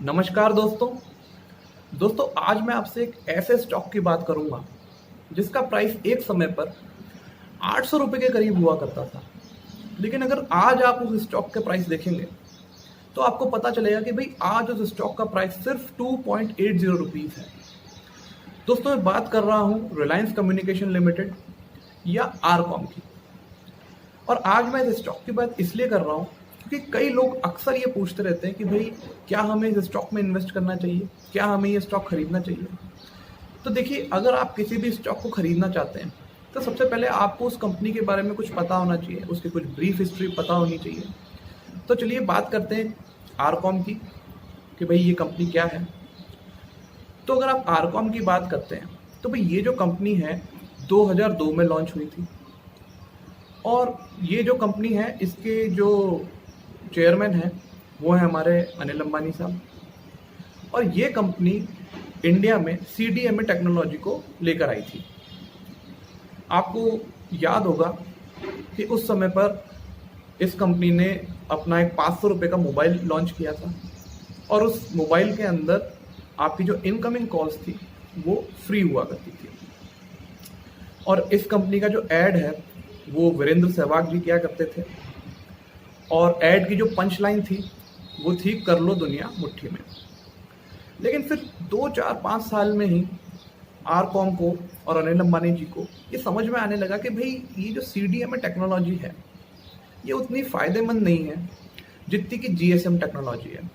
नमस्कार दोस्तों आज मैं आपसे एक ऐसे स्टॉक की बात करूंगा जिसका प्राइस एक समय पर 800 रुपये के करीब हुआ करता था। लेकिन अगर आज आप उस स्टॉक के प्राइस देखेंगे तो आपको पता चलेगा कि भाई आज उस स्टॉक का प्राइस सिर्फ 2.80 रुपीज़ है। दोस्तों मैं बात कर रहा हूं रिलायंस कम्युनिकेशन लिमिटेड या आरकॉम की। और आज मैं इस स्टॉक की बात इसलिए कर रहा हूं क्योंकि कई लोग अक्सर ये पूछते रहते हैं कि भाई क्या हमें इस स्टॉक में इन्वेस्ट करना चाहिए, क्या हमें ये स्टॉक खरीदना चाहिए। तो देखिए, अगर आप किसी भी स्टॉक को खरीदना चाहते हैं तो सबसे पहले आपको उस कंपनी के बारे में कुछ पता होना चाहिए, उसकी कुछ ब्रीफ हिस्ट्री पता होनी चाहिए। तो चलिए बात करते हैं आरकॉम की कि भाई ये कंपनी क्या है। तो अगर आप आरकॉम की बात करते हैं तो भाई ये जो कंपनी है 2002 में लॉन्च हुई थी। और ये जो कंपनी है इसके जो चेयरमैन है वो है हमारे अनिल अंबानी साहब। और ये कंपनी इंडिया में सीडीएमए टेक्नोलॉजी को लेकर आई थी। आपको याद होगा कि उस समय पर इस कंपनी ने अपना एक 500 रुपये का मोबाइल लॉन्च किया था और उस मोबाइल के अंदर आपकी जो इनकमिंग कॉल्स थी वो फ्री हुआ करती थी। और इस कंपनी का जो ऐड है वो वीरेंद्र सहवाग जी किया करते थे। और ऐड की जो पंच लाइन थी वो थी कर लो दुनिया मुट्ठी में। लेकिन फिर 2-4-5 साल में ही आरकॉम को और अनिल अंबानी जी को ये समझ में आने लगा कि भाई ये जो सीडीएमए टेक्नोलॉजी है ये उतनी फ़ायदेमंद नहीं है जितनी कि जीएसएम टेक्नोलॉजी है।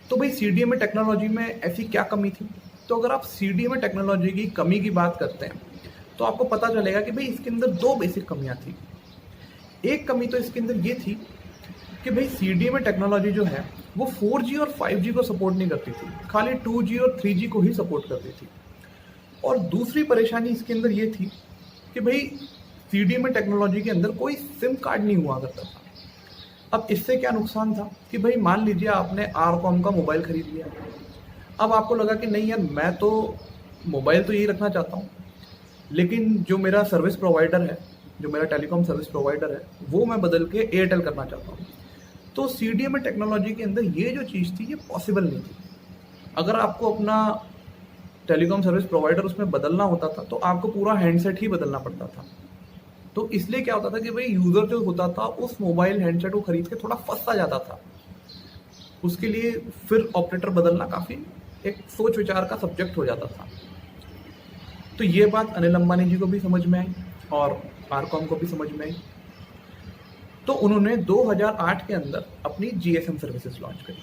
तो भाई सीडीएमए टेक्नोलॉजी में ऐसी क्या कमी थी। तो अगर आप सीडीएमए टेक्नोलॉजी की कमी की बात करते हैं तो आपको पता चलेगा कि भाई इसके अंदर दो बेसिक कमियां थी। एक कमी तो इसके अंदर ये थी कि भाई सीडीएमए टेक्नोलॉजी जो है वो 4G और 5G को सपोर्ट नहीं करती थी, खाली 2G और 3G को ही सपोर्ट करती थी। और दूसरी परेशानी इसके अंदर ये थी कि भाई सीडीएमए टेक्नोलॉजी के अंदर कोई सिम कार्ड नहीं हुआ करता था। अब इससे क्या नुकसान था कि भाई मान लीजिए आपने आरकॉम का मोबाइल खरीद लिया। अब आपको लगा कि नहीं यार, मैं तो मोबाइल तो यही रखना चाहता हूँ, लेकिन जो मेरा सर्विस प्रोवाइडर है, जो मेरा टेलीकॉम सर्विस प्रोवाइडर है, वो मैं बदल के एयरटेल करना चाहता हूँ। तो सीडीएमए टेक्नोलॉजी के अंदर ये जो चीज़ थी ये पॉसिबल नहीं थी। अगर आपको अपना टेलीकॉम सर्विस प्रोवाइडर उसमें बदलना होता था तो आपको पूरा हैंडसेट ही बदलना पड़ता था। तो इसलिए क्या होता था कि भाई यूज़र जो होता था उस मोबाइल हैंडसेट को खरीद के थोड़ा फंस सा जाता था। उसके लिए फिर ऑपरेटर बदलना काफ़ी एक सोच विचार का सब्जेक्ट हो जाता था। तो ये बात अनिल अंबानी जी को भी समझ में आई और आरकॉम को भी समझ में आई। तो उन्होंने 2008 के अंदर अपनी जीएसएम सर्विसेज लॉन्च करी।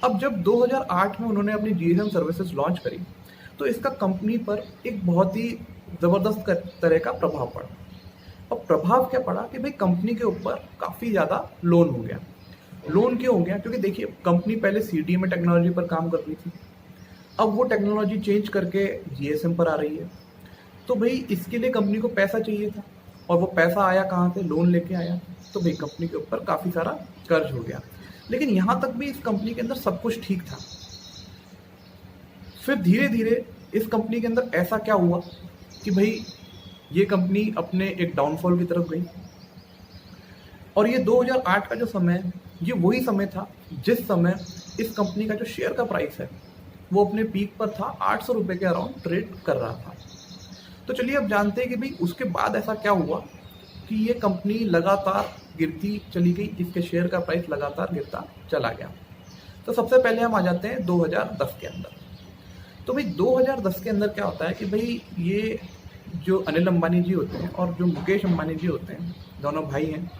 अब जब 2008 में उन्होंने अपनी जीएसएम सर्विसेज लॉन्च करी तो इसका कंपनी पर एक बहुत ही ज़बरदस्त तरह का प्रभाव पड़ा। अब प्रभाव क्या पड़ा कि भाई कंपनी के ऊपर काफ़ी ज़्यादा लोन हो गया। लोन क्यों हो गया? क्योंकि देखिए, कंपनी पहले सीडीएमए टेक्नोलॉजी पर काम कर रही थी, अब वो टेक्नोलॉजी चेंज करके जीएसएम पर आ रही है। तो भाई इसके लिए कंपनी को पैसा चाहिए था और वो पैसा आया कहाँ से? लोन लेके आया। तो भाई कंपनी के ऊपर काफ़ी सारा कर्ज हो गया। लेकिन यहाँ तक भी इस कंपनी के अंदर सब कुछ ठीक था। फिर धीरे धीरे इस कंपनी के अंदर ऐसा क्या हुआ कि भाई ये कंपनी अपने एक डाउनफॉल की तरफ गई। और ये 2008 का जो समय है ये वही समय था जिस समय इस कंपनी का जो शेयर का प्राइस है वो अपने पीक पर था, 800 रुपये के अराउंड ट्रेड कर रहा था। तो चलिए अब जानते हैं कि भाई उसके बाद ऐसा क्या हुआ कि ये कंपनी लगातार गिरती चली गई, इसके शेयर का प्राइस लगातार गिरता चला गया। तो सबसे पहले हम आ जाते हैं 2010 के अंदर। तो भाई 2010 के अंदर क्या होता है कि भाई ये जो अनिल अंबानी जी होते हैं और जो मुकेश अंबानी जी होते हैं, दोनों भाई हैं,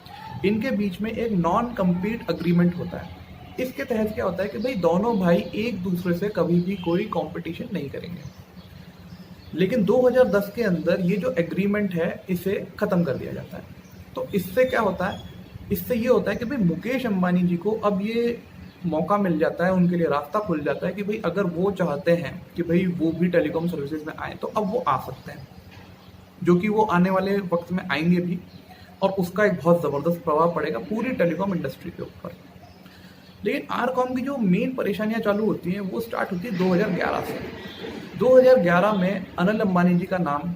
इनके बीच में एक नॉन कम्पीट अग्रीमेंट होता है। इसके तहत क्या होता है कि भाई दोनों भाई एक दूसरे से कभी भी कोई कंपटीशन नहीं करेंगे। लेकिन 2010 के अंदर ये जो एग्रीमेंट है इसे ख़त्म कर दिया जाता है। तो इससे क्या होता है? इससे ये होता है कि भाई मुकेश अंबानी जी को अब ये मौका मिल जाता है, उनके लिए रास्ता खुल जाता है कि भाई अगर वो चाहते हैं कि भाई वो भी टेलीकॉम सर्विसेज में आए तो अब वो आ सकते हैं, जो कि वो आने वाले वक्त में आएंगे भी। और उसका एक बहुत ज़बरदस्त प्रभाव पड़ेगा पूरी टेलीकॉम इंडस्ट्री के ऊपर। लेकिन आरकॉम की जो मेन परेशानियां चालू होती हैं वो स्टार्ट होती है 2011 से। 2011 में अनिल अंबानी जी का नाम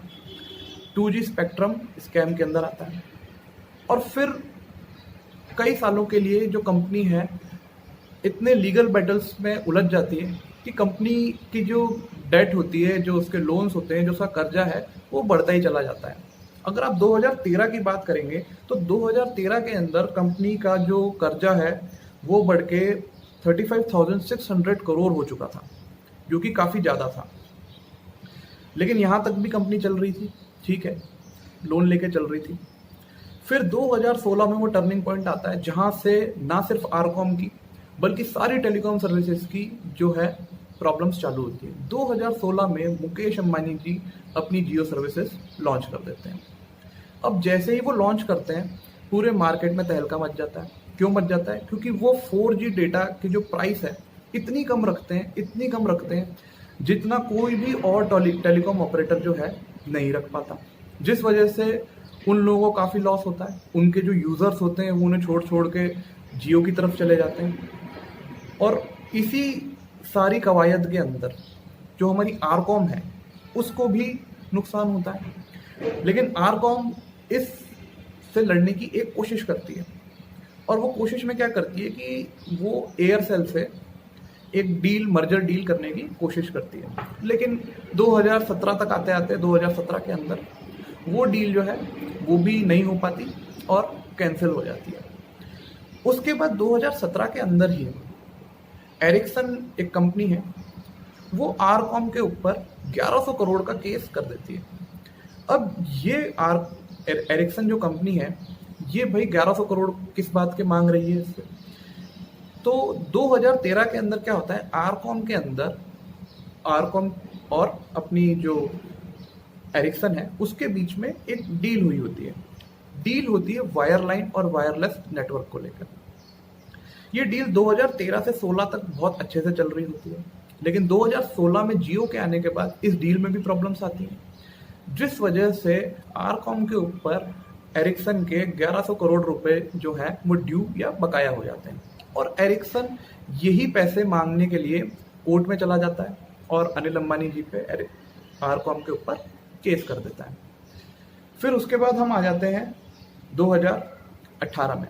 2G स्पेक्ट्रम स्कैम के अंदर आता है। और फिर कई सालों के लिए जो कंपनी है इतने लीगल बैटल्स में उलझ जाती है कि कंपनी की जो डेट होती है, जो उसके लोन्स होते हैं, जो उसका कर्जा है, वो बढ़ता ही चला जाता है। अगर आप 2013 की बात करेंगे तो 2013 के अंदर कंपनी का जो कर्जा है वो बढ़ के 35,600 करोड़ हो चुका था, जो कि काफ़ी ज़्यादा था। लेकिन यहाँ तक भी कंपनी चल रही थी, ठीक है, लोन लेके चल रही थी। फिर 2016 में वो टर्निंग पॉइंट आता है जहाँ से ना सिर्फ आरकॉम की बल्कि सारी टेलीकॉम सर्विसेज की जो है प्रॉब्लम्स चालू होती है। 2016 में मुकेश अंबानी जी अपनी जियो सर्विसेज लॉन्च कर देते हैं। अब जैसे ही वो लॉन्च करते हैं पूरे मार्केट में तहलका मच जाता है। क्यों मच जाता है? क्योंकि वो 4G डेटा की जो प्राइस है इतनी कम रखते हैं, इतनी कम रखते हैं जितना कोई भी और टेलीकॉम ऑपरेटर जो है नहीं रख पाता, जिस वजह से उन लोगों को काफ़ी लॉस होता है। उनके जो यूज़र्स होते हैं वो उन्हें छोड़ छोड़ के जियो की तरफ चले जाते हैं। और इसी सारी कवायद के अंदर जो हमारी आरकॉम है उसको भी नुकसान होता है। लेकिन आरकॉम इस से लड़ने की एक कोशिश करती है, और वो कोशिश में क्या करती है कि वो एयरसेल से एक डील, मर्जर डील करने की कोशिश करती है। लेकिन 2017 तक आते आते 2017 के अंदर वो डील जो है वो भी नहीं हो पाती और कैंसिल हो जाती है। उसके बाद 2017 के अंदर ही एरिक्सन एक कंपनी है, वो आरकॉम के ऊपर 1100 करोड़ का केस कर देती है। अब ये एरिक्सन जो कंपनी है ये भाई 1100 करोड़ किस बात के मांग रही है इससे? तो 2013 के अंदर क्या होता है, आरकॉम के अंदर आरकॉम और अपनी जो एरिक्सन है उसके बीच में एक डील हुई होती है। डील होती है वायरलाइन और वायरलेस नेटवर्क को लेकर। ये डील 2013 से 16 तक बहुत अच्छे से चल रही होती है, लेकिन 2016 में जियो के आने के बाद इस डील में भी प्रॉब्लम्स आती हैं, जिस वजह से आरकॉम के ऊपर एरिक्सन के 1100 करोड़ रुपए जो है वो ड्यू या बकाया हो जाते हैं। और एरिक्सन यही पैसे मांगने के लिए कोर्ट में चला जाता है और अनिल अंबानी जी पे आरकॉम के ऊपर केस कर देता है। फिर उसके बाद हम आ जाते हैं 2018 में।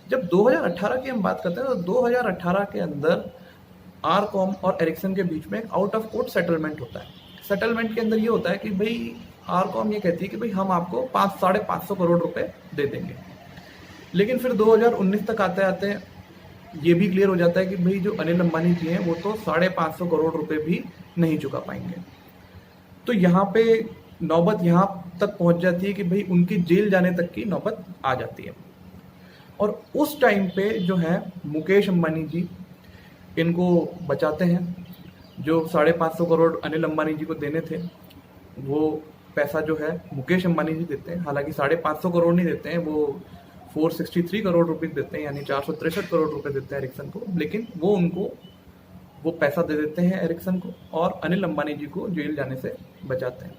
जब 2018 की हम बात करते हैं तो 2018 के अंदर आरकॉम और एरिक्सन के बीच में एक आउट ऑफ कोर्ट सेटलमेंट होता है। सेटलमेंट के अंदर ये होता है कि भाई आरकॉम ये कहती है कि भाई हम आपको 500-550 करोड़ रुपए दे देंगे। लेकिन फिर 2019 तक आते आते ये भी क्लियर हो जाता है कि भाई जो अनिल अंबानी जी हैं वो तो 550 करोड़ रुपए भी नहीं चुका पाएंगे। तो यहाँ पे नौबत यहाँ तक पहुँच जाती है कि भाई उनकी जेल जाने तक की नौबत आ जाती है। और उस टाइम पे जो है मुकेश अंबानी जी इनको बचाते हैं। जो 550 करोड़ अनिल अंबानी जी को देने थे वो पैसा जो है मुकेश अंबानी जी देते हैं। हालांकि 550 करोड़ नहीं देते हैं, वो 463 करोड़ रुपए देते हैं, यानी 463 करोड़ रुपए देते हैं एरिक्सन को। लेकिन वो उनको वो पैसा दे देते हैं एरिक्सन को और अनिल अंबानी जी को जेल जाने से बचाते हैं।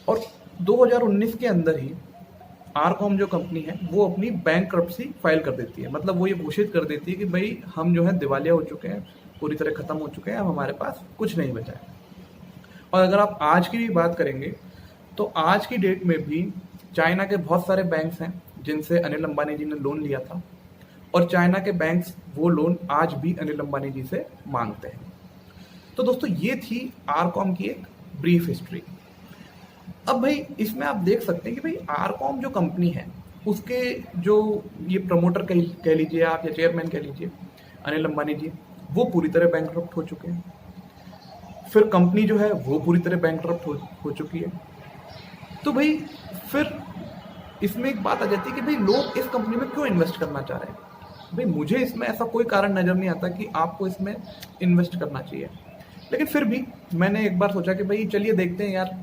और 2019 के अंदर ही आरकॉम जो कंपनी है वो अपनी बैंकरप्सी फाइल कर देती है। मतलब वो ये घोषित कर देती है कि भाई हम जो है दिवालिया हो चुके हैं, पूरी तरह खत्म हो चुके हैं, अब हमारे पास कुछ नहीं बचा है। और अगर आप आज की भी बात करेंगे तो आज की डेट में भी चाइना के बहुत सारे बैंक्स हैं जिनसे अनिल अंबानी जी ने लोन लिया था, और चाइना के बैंक्स वो लोन आज भी अनिल अंबानी जी से मांगते हैं। तो दोस्तों ये थी आरकॉम की एक ब्रीफ हिस्ट्री। अब भाई इसमें आप देख सकते हैं कि भाई आरकॉम जो कंपनी है उसके जो ये प्रमोटर कह लीजिए आप या चेयरमैन कह लीजिए अनिल अंबानी जी, वो पूरी तरह बैंकरप्ट हो चुके हैं। फिर कंपनी जो है वो पूरी तरह बैंकरप्ट हो चुकी है। तो भाई फिर इसमें एक बात आ जाती है कि भाई लोग इस कंपनी में क्यों इन्वेस्ट करना चाह रहे हैं। भाई मुझे इसमें ऐसा कोई कारण नज़र नहीं आता कि आपको इसमें इन्वेस्ट करना चाहिए, लेकिन फिर भी मैंने एक बार सोचा कि भाई चलिए देखते हैं यार,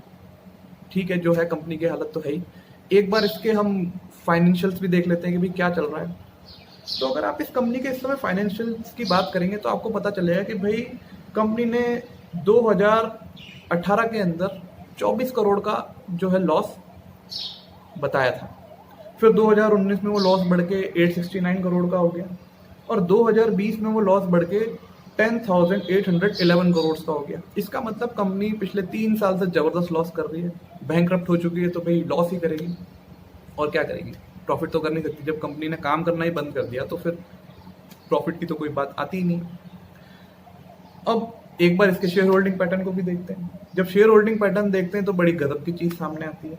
ठीक है जो है कंपनी की हालत तो है ही, एक बार इसके हम फाइनेंशियल्स भी देख लेते हैं कि भाई क्या चल रहा है। तो अगर आप इस कंपनी के इस समय फाइनेंशियल्स की बात करेंगे तो आपको पता चलेगा कि भाई कंपनी ने 2018 के अंदर 24 करोड़ का जो है लॉस बताया था। फिर 2019 में वो लॉस बढ़ के 869 करोड़ का हो गया, और 2020 में वो लॉस बढ़ के 10,811 करोड़ का हो गया। इसका मतलब कंपनी पिछले 3 साल से जबरदस्त लॉस कर रही है, बैंकरप्ट हो चुकी है, तो भाई लॉस ही करेगी और क्या करेगी, प्रॉफिट तो कर नहीं सकती। जब कंपनी ने काम करना ही बंद कर दिया तो फिर प्रॉफिट की तो कोई बात आती ही नहीं। अब एक बार इसके शेयर होल्डिंग पैटर्न को भी देखते हैं। जब शेयर होल्डिंग पैटर्न देखते हैं तो बड़ी गजब की चीज सामने आती है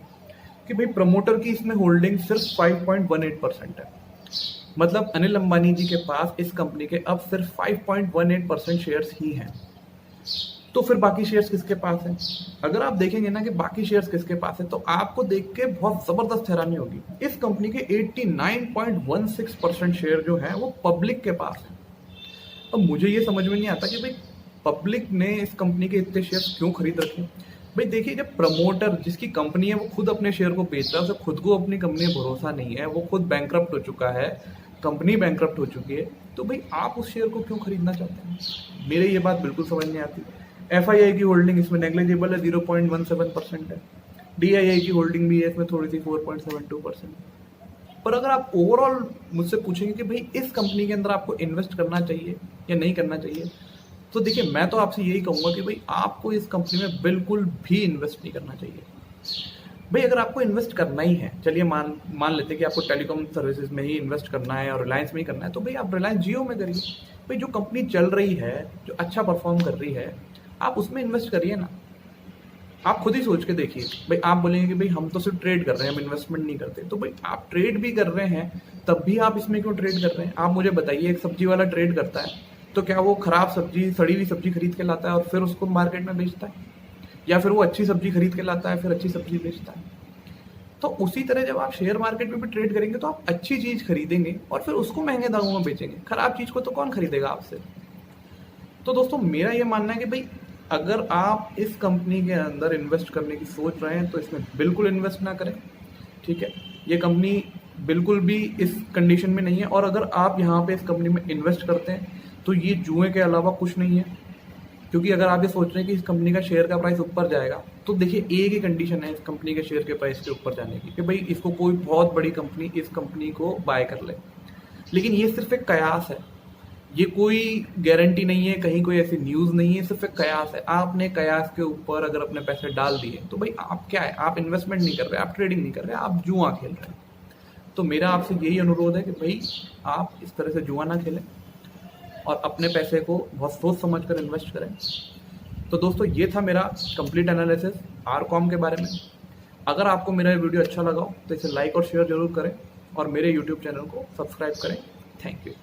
कि भाई प्रमोटर की इसमें होल्डिंग सिर्फ 5.18% है। मतलब अनिल अंबानी जी के पास इस कंपनी के अब सिर्फ 5.18% शेयर्स ही हैं। तो फिर बाकी शेयर्स किसके पास हैं? अगर आप देखेंगे ना कि बाकी शेयर्स किसके पास है तो आपको देख के बहुत जबरदस्त हैरानी होगी। इस कंपनी के 89.16% शेयर जो है वो पब्लिक के पास है। अब मुझे ये समझ में नहीं आता कि भाई पब्लिक ने इस कंपनी के इतने शेयर्स क्यों खरीद रखे। भाई देखिए, जब प्रमोटर जिसकी कंपनी है वो खुद अपने शेयर को बेच रहा है, उसे खुद को अपनी कंपनी में भरोसा नहीं है, वो खुद बैंकरप्ट हो चुका है, कंपनी बैंकरप्ट हो चुकी है, तो भाई आप उस शेयर को क्यों खरीदना चाहते हैं? मेरे ये बात बिल्कुल समझ नहीं आती। FII की होल्डिंग इसमें नेग्लिजिबल है, 0.17% है। DII की होल्डिंग भी है इसमें थोड़ी सी, 4.72%। पर अगर आप ओवरऑल मुझसे पूछेंगे कि भाई इस कंपनी के अंदर आपको इन्वेस्ट करना चाहिए या नहीं करना चाहिए, तो देखिए मैं तो आपसे यही कहूंगा कि भाई आपको इस कंपनी में बिल्कुल भी इन्वेस्ट नहीं करना चाहिए। भाई अगर आपको इन्वेस्ट करना ही है, चलिए मान लेते हैं कि आपको टेलीकॉम सर्विसेज में ही इन्वेस्ट करना है और रिलायंस में ही करना है, तो भाई आप रिलायंस जियो में करिए। भाई जो कंपनी चल रही है, जो अच्छा परफॉर्म कर रही है, आप उसमें इन्वेस्ट करिए ना। आप खुद ही सोच के देखिए। भाई आप बोलेंगे कि भाई हम तो सिर्फ ट्रेड कर रहे हैं, हम इन्वेस्टमेंट नहीं करते। तो भाई आप ट्रेड भी कर रहे हैं तब भी आप इसमें क्यों ट्रेड कर रहे हैं? आप मुझे बताइए, एक सब्जी वाला ट्रेड करता है तो क्या वो खराब सब्जी, सड़ी हुई सब्जी खरीद के लाता है और फिर उसको मार्केट में बेचता है, या फिर वो अच्छी सब्जी खरीद के लाता है फिर अच्छी सब्जी बेचता है? तो उसी तरह जब आप शेयर मार्केट में भी ट्रेड करेंगे तो आप अच्छी चीज खरीदेंगे और फिर उसको महंगे दामों में बेचेंगे। खराब चीज को तो कौन खरीदेगा आपसे? तो दोस्तों मेरा ये मानना है कि भाई अगर आप इस कंपनी के अंदर इन्वेस्ट करने की सोच रहे हैं तो इसमें बिल्कुल इन्वेस्ट ना करें। ठीक है, ये कंपनी बिल्कुल भी इस कंडीशन में नहीं है, और अगर आप यहाँ पे इस कंपनी में इन्वेस्ट करते हैं तो ये जुए के अलावा कुछ नहीं है। क्योंकि अगर आप ये सोच रहे हैं कि इस कंपनी का शेयर का प्राइस ऊपर जाएगा, तो देखिए एक ही कंडीशन है इस कंपनी के शेयर के प्राइस के ऊपर जाने की, कि भाई इसको कोई बहुत बड़ी कंपनी इस कंपनी को बाय कर ले। लेकिन ये सिर्फ एक कयास है, ये कोई गारंटी नहीं है, कहीं कोई ऐसी न्यूज़ नहीं है, सिर्फ एक कयास है। आपने कयास के ऊपर अगर अपने पैसे डाल दिए तो भाई आप क्या है, आप इन्वेस्टमेंट नहीं कर रहे, आप ट्रेडिंग नहीं कर रहे, आप जुआ खेल रहे हैं। तो मेरा आपसे यही अनुरोध है कि भाई आप इस तरह से जुआ ना खेलें और अपने पैसे को बहुत सोच समझ कर इन्वेस्ट करें। तो दोस्तों ये था मेरा कंप्लीट एनालिसिस आरकॉम के बारे में। अगर आपको मेरा वीडियो अच्छा लगा हो तो इसे लाइक और शेयर जरूर करें और मेरे यूट्यूब चैनल को सब्सक्राइब करें। Thank you.